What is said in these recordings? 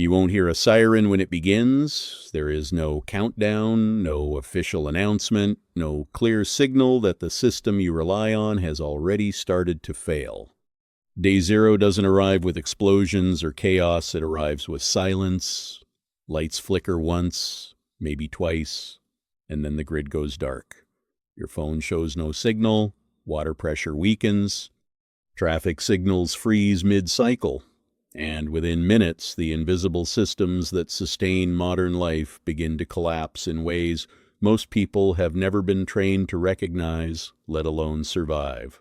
You won't hear a siren when it begins. There is no countdown, no official announcement, no clear signal that the system you rely on has already started to fail. Day zero doesn't arrive with explosions or chaos. It arrives with silence. Lights flicker once, maybe twice, and then the grid goes dark. Your phone shows no signal. Water pressure weakens. Traffic signals freeze mid-cycle. And within minutes, the invisible systems that sustain modern life begin to collapse in ways most people have never been trained to recognize, let alone survive.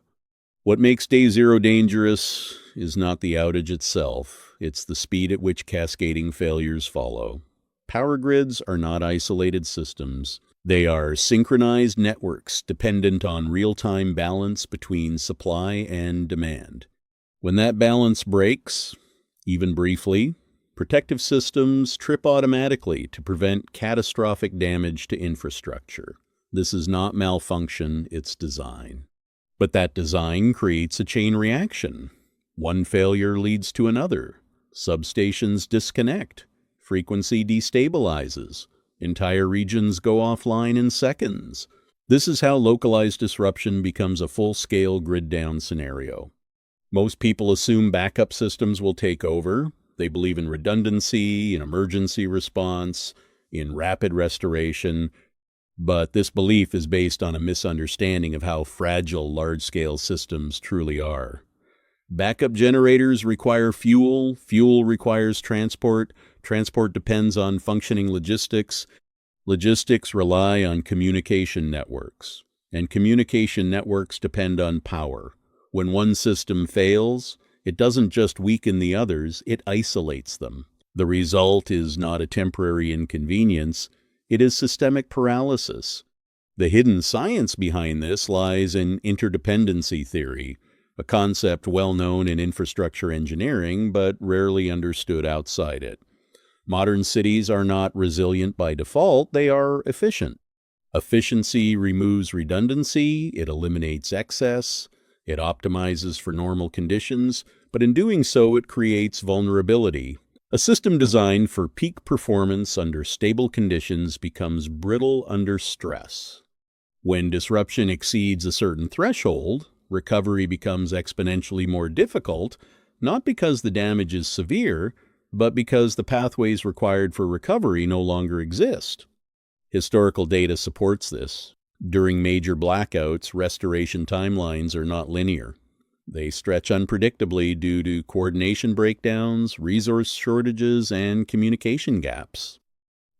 What makes day zero dangerous is not the outage itself, it's the speed at which cascading failures follow. Power grids are not isolated systems. They are synchronized networks dependent on real-time balance between supply and demand. When that balance breaks, even briefly, protective systems trip automatically to prevent catastrophic damage to infrastructure. This is not malfunction, it's design. But that design creates a chain reaction. One failure leads to another. Substations disconnect. Frequency destabilizes. Entire regions go offline in seconds. This is how localized disruption becomes a full-scale grid-down scenario. Most people assume backup systems will take over. They believe in redundancy, in emergency response, in rapid restoration. But this belief is based on a misunderstanding of how fragile large-scale systems truly are. Backup generators require fuel. Fuel requires transport. Transport depends on functioning logistics. Logistics rely on communication networks. And communication networks depend on power. When one system fails, it doesn't just weaken the others, it isolates them. The result is not a temporary inconvenience, it is systemic paralysis. The hidden science behind this lies in interdependency theory, a concept well known in infrastructure engineering but rarely understood outside it. Modern cities are not resilient by default, they are efficient. Efficiency removes redundancy, it eliminates excess, it optimizes for normal conditions, but in doing so it creates vulnerability. A system designed for peak performance under stable conditions becomes brittle under stress. When disruption exceeds a certain threshold, recovery becomes exponentially more difficult, not because the damage is severe, but because the pathways required for recovery no longer exist. Historical data supports this. During major blackouts, restoration timelines are not linear. They stretch unpredictably due to coordination breakdowns, resource shortages, and communication gaps.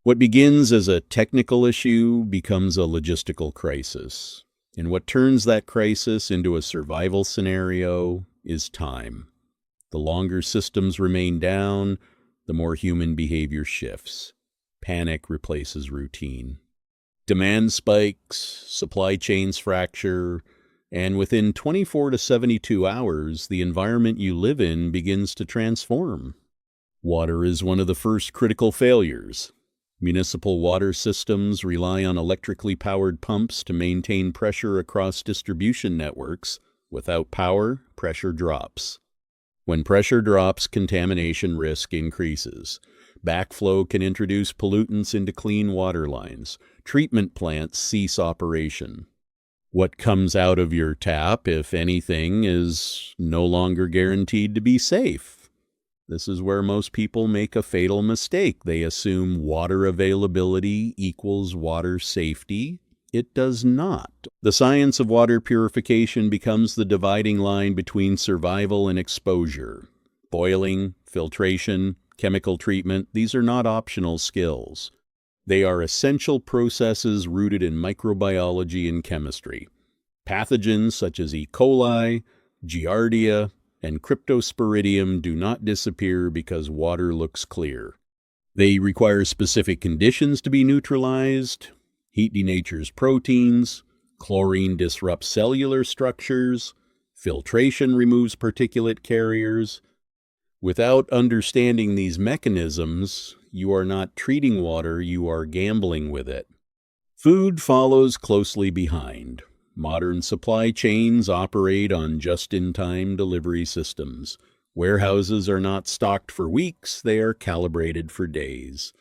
What begins as a technical issue becomes a logistical crisis. And what turns that crisis into a survival scenario is time. The longer systems remain down, the more human behavior shifts. Panic replaces routine. Demand spikes, supply chains fracture, and within 24 to 72 hours, the environment you live in begins to transform. Water is one of the first critical failures. Municipal water systems rely on electrically powered pumps to maintain pressure across distribution networks. Without power, pressure drops. When pressure drops, contamination risk increases. Backflow can introduce pollutants into clean water lines. Treatment plants cease operation. What comes out of your tap, if anything, is no longer guaranteed to be safe. This is where most people make a fatal mistake. They assume water availability equals water safety. It does not. The science of water purification becomes the dividing line between survival and exposure. Boiling, filtration, chemical treatment, these are not optional skills. They are essential processes rooted in microbiology and chemistry. Pathogens such as E. coli, Giardia, and Cryptosporidium do not disappear because water looks clear. They require specific conditions to be neutralized. Heat denatures proteins, chlorine disrupts cellular structures, filtration removes particulate carriers. Without understanding these mechanisms, you are not treating water, you are gambling with it. Food follows closely behind. Modern supply chains operate on just-in-time delivery systems. Warehouses are not stocked for weeks, they are calibrated for days.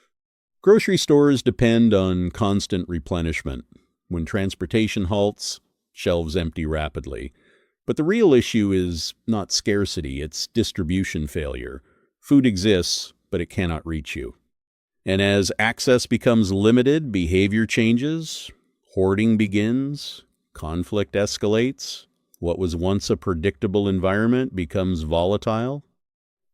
Grocery stores depend on constant replenishment. When transportation halts, shelves empty rapidly. But the real issue is not scarcity, it's distribution failure. Food exists, but it cannot reach you. And as access becomes limited, behavior changes, hoarding begins, conflict escalates. What was once a predictable environment becomes volatile.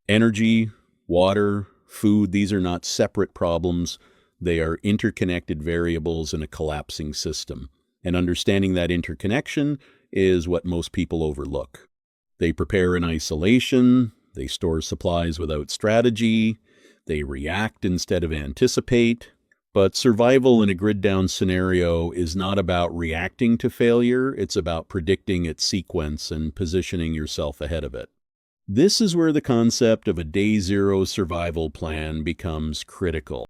Energy, water, food, these are not separate problems. They are interconnected variables in a collapsing system. And understanding that interconnection is what most people overlook. They prepare in isolation, they store supplies without strategy, they react instead of anticipate. But survival in a grid-down scenario is not about reacting to failure, it's about predicting its sequence and positioning yourself ahead of it. This is where the concept of a day zero survival plan becomes critical.